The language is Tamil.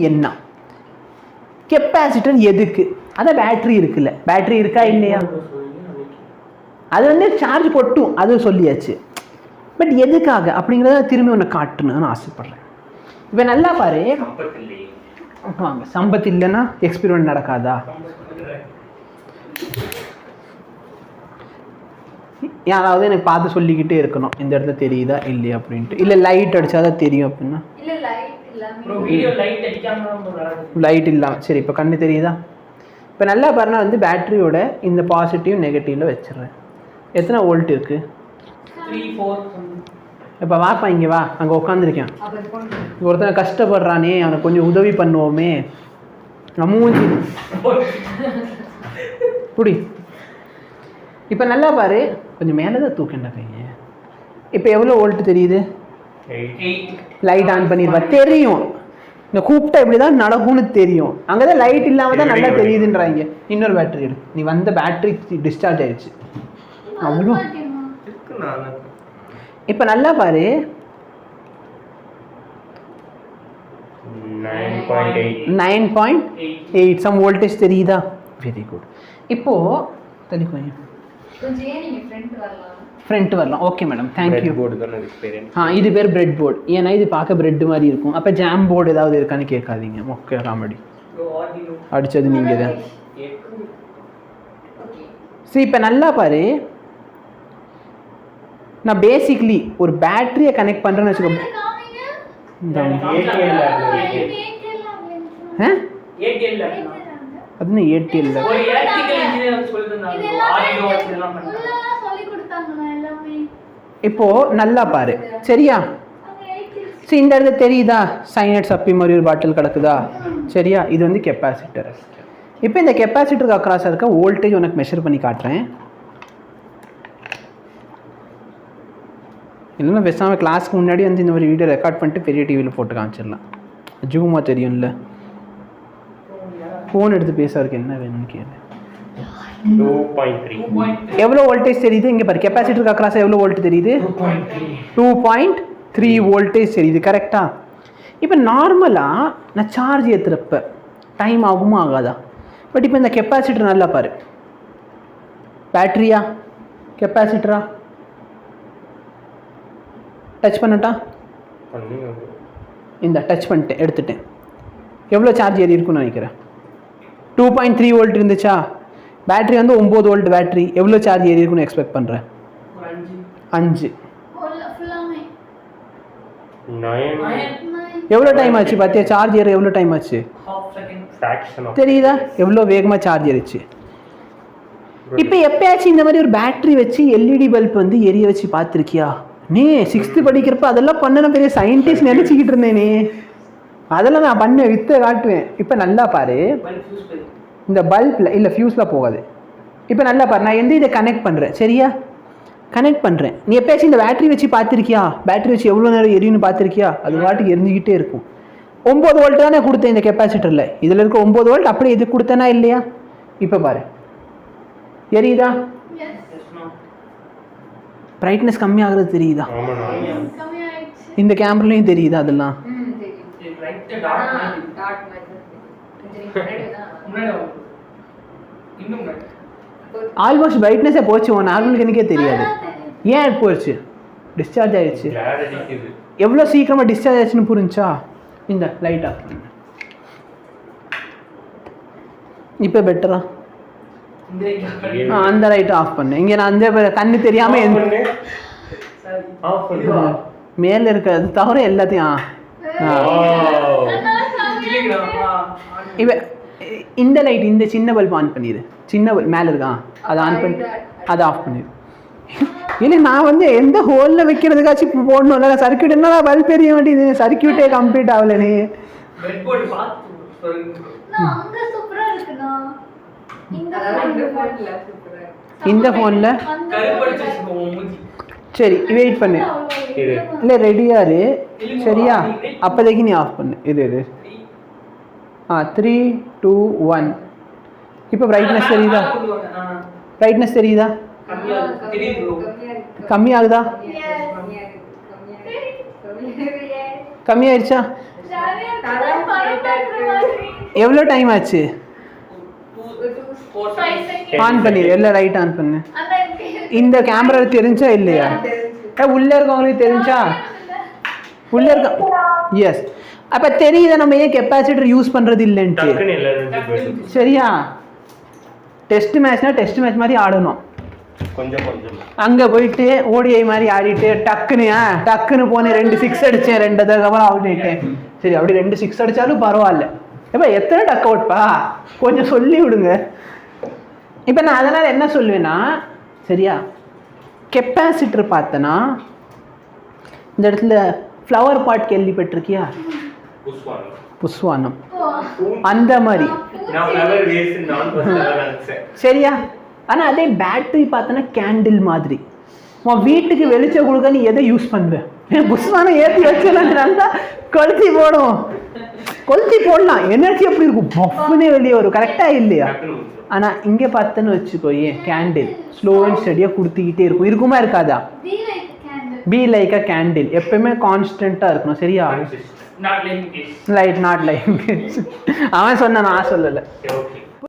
என்ன கெப்பாசிட்டர் எதுக்கு? அதான் பேட்டரி இருக்குல்ல, பேட்டரி இருக்கா இல்லையா, அது வந்து சார்ஜ் கொட்டும், அது சொல்லியாச்சு. பட் எதுக்காக அப்படிங்கிறத திரும்பி ஒன்று காட்டணும்னு ஆசைப்படுறேன். இப்போ நல்லா பாரு, வாங்க, சம்பத் இல்லைன்னா எக்ஸ்பெரிமெண்ட் நடக்காதா? யாராவது எனக்கு பார்த்து சொல்லிக்கிட்டே இருக்கணும் இந்த இடத்துல தெரியுதா இல்லையா அப்படின்ட்டு. இல்லை லைட் அடிச்சாதான் தெரியும் அப்படின்னா, லைட் இல்லாமல் சரி. இப்போ கண்ணு தெரியுதா? இப்போ நல்லா பாருன்னா வந்து பேட்டரியோட இந்த பாசிட்டிவ் நெகட்டிவ்ல வச்சிடுறேன். எத்தனை வோல்ட் இருக்கு? 3-4. இப்போ வாப்பா இங்கே வா, அங்கே உட்காந்துருக்கேன். ஒருத்தனை கஷ்டப்படுறானே, அவனை கொஞ்சம் உதவி பண்ணுவோமே. மூஞ்சி புடி. இப்போ நல்லா பாரு, கொஞ்சம் மேலே தான் தூக்கின்ற கைங்க. இப்போ எவ்வளோ வோல்ட் தெரியுது? 8. லைட் ஆன் பண்ணிடுவா, தெரியும். இந்த கூப்பிட்டா இப்படி தான் நடக்கும்னு தெரியும். அங்கே தான் லைட் இல்லாமல் தான் நல்லா தெரியுதுன்றாங்க. இன்னொரு பேட்டரி எடு. நீ வந்த பேட்டரி டிஸ்சார்ஜ் ஆயிடுச்சு அவ்வளோ. இப்போ நல்லா பாரு, 9.8 சம் வோல்டேஜ் தெரியுதா? Very good. இப்போ தள்ளி கொஞ்சம் ஃப்ரண்ட் வரலாம். Okay madam, thank you. இது பேர் பிரெட் போர்டு. ஏன்னா இது பார்க்க பிரெட் மாதிரி இருக்கும். அப்போ ஜாம் போர்டு ஏதாவது இருக்கான்னு கேட்காதீங்க. ஓகே, காமெடி அடித்தது நீங்கள் தான். சரி, இப்போ நல்லா பாரு, நான் பேசிக்லி ஒரு பேட்டரியை கனெக்ட் பண்ணுறேன்னு வச்சுக்கோங்க. அது ஏடிஎல் இப்போ நல்லா பாரு, சரியா? சரி, இந்த இடத்துல தெரியுதா சைனட் சப்பி மாதிரி ஒரு பாட்டில் கிடக்குதா? சரியா? இது வந்து கெப்பாசிட்டர். இப்போ இந்த கெப்பாசிட்டருக்கு அக்ராஸ் இருக்க வோல்டேஜ் உனக்கு மெஷர் பண்ணி காட்டுறேன். இல்லைன்னா பேசாமல் கிளாஸ்க்கு முன்னாடி வந்து இந்த மாதிரி வீடியோ ரெக்கார்ட் பண்ணிட்டு பெரிய டிவியில் போட்டு காமிச்சிடலாம். ஜூமா தெரியும்ல, ஃபோன் எடுத்து பேசுறதுக்கு என்ன வேணும்னு கேளு. 2.3 எவ்வளோ வோல்டேஜ் தெரியுது? இங்கே பாரு, கெப்பாசிட்டருக்கு அக்ராஸ் எவ்வளோ வோல்ட் தெரியுது? 2.3 வோல்டேஜ் தெரியுது. கரெக்டா? இப்போ நார்மலாக நான் சார்ஜ் ஏற்றுறப்ப டைம் ஆகுமா ஆகாதா? பட் இப்போ இந்த கெப்பாசிட்டர் நல்லா பாரு, பேட்டரியா கெப்பாசிட்டரா? டச் பண்ணட்டா? இந்த டச் பண்ணிட்டேன், எடுத்துட்டேன். எவ்வளோ சார்ஜ் ஏறி இருக்குன்னு நினைக்கிறேன்? 2.3 வோல்ட் இருந்துச்சா? பேட்டரி வந்து 9 வோல்ட் பேட்டரி. எவ்வளோ சார்ஜ் ஏறி இருக்குன்னு எக்ஸ்பெக்ட் பண்ணுறேன்? 5. எவ்வளோ டைம் ஆச்சு பார்த்தியா? சார்ஜ் ஏற எவ்வளோ டைம் ஆச்சு தெரியுதா? எவ்வளோ வேகமாக சார்ஜ் ஏறிச்சு. இப்போ எப்பயாச்சும் இந்த மாதிரி ஒரு பேட்டரி வச்சு எல்இடி பல்ப் வந்து எரிய வச்சு பார்த்துருக்கியா? நீ 6th படிக்கிறப்ப அதெல்லாம் பண்ண பெரிய சயின்டிஸ்ட் நினச்சிக்கிட்டு இருந்தேனே. அதெல்லாம் நான் பண்ணேன், வித்தை காட்டுவேன். இப்போ நல்லா பாரு, இந்த பல்பில் இல்லை ஃபியூஸில் போகாது. இப்போ நல்லா பாரு, நான் எந்த இதை கனெக்ட் பண்ணுறேன், சரியா? கனெக்ட் பண்ணுறேன். நீ எப்பயாச்சும் இந்த பேட்டரி வச்சு பார்த்துருக்கியா? பேட்டரி வச்சு எவ்வளோ நேரம் எரியுன்னு பார்த்துருக்கியா? அது வாட்டுக்கு எரிஞ்சிக்கிட்டே இருக்கும். 9 வோல்ட் தானே கொடுத்தேன் இந்த கெப்பாசிட்டரில். இதில் இருக்க 9 வோல்ட் அப்படியே இது கொடுத்தேனா இல்லையா? இப்போ பாரு, எரியுதா? பிரைட்னஸ் கம்மியாகிறது தெரியுதா? இந்த கேமராலையும் தெரியுதா? அதெல்லாம் ஆல்மோஸ்ட் பிரைட்னஸே போச்சு. நார்மலுக்கு எனக்கே தெரியாது. ஏன் போயிடுச்சு? டிஸ்சார்ஜ் ஆயிடுச்சு. எவ்வளோ சீக்கிரமாக டிஸ்சார்ஜ் ஆயிடுச்சுன்னு புரிஞ்சா? இந்த லைட் ஆஃப் பண்ணு. இப்போ பெட்டரா? அந்த லைட்டை ஆஃப் பண்ணு. இங்கே நான் அந்த கண்ணு தெரியாமல் மேலே இருக்கிறது தவிர எல்லாத்தையும் இப்போ இந்த லைட், இந்த சின்ன பல்ப் ஆன் பண்ணிடு. சின்ன பல்ப் மேலே இருக்கான், அதை ஆன் பண்ணி அதை ஆஃப் பண்ணிடு. இல்லை, நான் வந்து எந்த ஹோலில் வைக்கிறதுக்காச்சும் போடணும்ல. சர்க்கியூட் என்ன பல்ப் எரிய வேண்டியது, சர்க்கியூட்டே கம்ப்ளீட் ஆகலனே. இந்த ஃபோனில் சரி வெயிட் பண்ணு. இல்லை ரெடியாரு, சரியா? அப்போதைக்கு நீ ஆஃப் பண்ணு. இது 3, 2, 1. இப்போ பிரைட்னஸ் தெரியுதா? பிரைட்னஸ் தெரியுதா? கம்மியாகுதா? கம்மியாயிருச்சா? எவ்வளோ டைம் ஆச்சு? ஆன் பண்ணி எல்லாம் ரைட் ஆன் பண்ணு. இந்த கேமரா தெரிஞ்சா இல்லையா? உள்ள இருக்கவங்களுக்கு தெரிஞ்சா? உள்ள இருக்க எஸ். அப்ப தெரியுதா நம்ம ஏன் கெப்பாசிட்டர் யூஸ் பண்றது இல்லைன்ட்டு? சரியா? டெஸ்ட் மேட்ச்னா டெஸ்ட் மேட்ச் மாதிரி ஆடணும். கொஞ்சம் அங்க போயிட்டு ஓடிஐ மாதிரி ஆடிட்டு டக்குன்னு போனேன் 2 6 அடிச்சேன், 2 அதுக்கப்புறம் அவுட் ஆயிட்டேன். சரி, அப்படி 2 6 அடிச்சாலும் பரவாயில்ல. இப்போ எத்தனை டக் அவுட்பா கொஞ்சம் சொல்லி விடுங்க. இப்போ நான் அதனால் என்ன சொல்லுவேன்னா, சரியா, கெப்பாசிட்டர் பார்த்தனா இந்த இடத்துல ஃப்ளவர் பாட் கேள்விப்பட்டிருக்கியா? புஷ்வானம் அந்த மாதிரி. சரியா? ஆனால் அதே பேட்டரி பார்த்தோன்னா கேண்டில் மாதிரி. உன் வீட்டுக்கு வெளிச்சம் கொடுக்க நீ எதை யூஸ் பண்ணுவேன்? புஷ்வானம் ஏற்றி வச்சுனா கொளுத்தி போடும். கொளுத்தி போடலாம், எனர்ஜி எப்படி இருக்கும், பஃப்னே வெளியே வரும். கரெக்டாக இல்லையா? ஆனால் இங்கே பார்த்தேன்னு வச்சுக்கோ, ஏன் கேண்டில் ஸ்லோ அண்ட் ஸ்டடியாக கொடுத்துக்கிட்டே இருக்கும். இருக்குமா இருக்காதா? பி லைக் அ கேண்டில், எப்பயுமே கான்ஸ்டன்ட்டாக இருக்கணும். சரியா? லைட் நாட் லைக் அவன் சொன்ன, நான் சொல்லலை.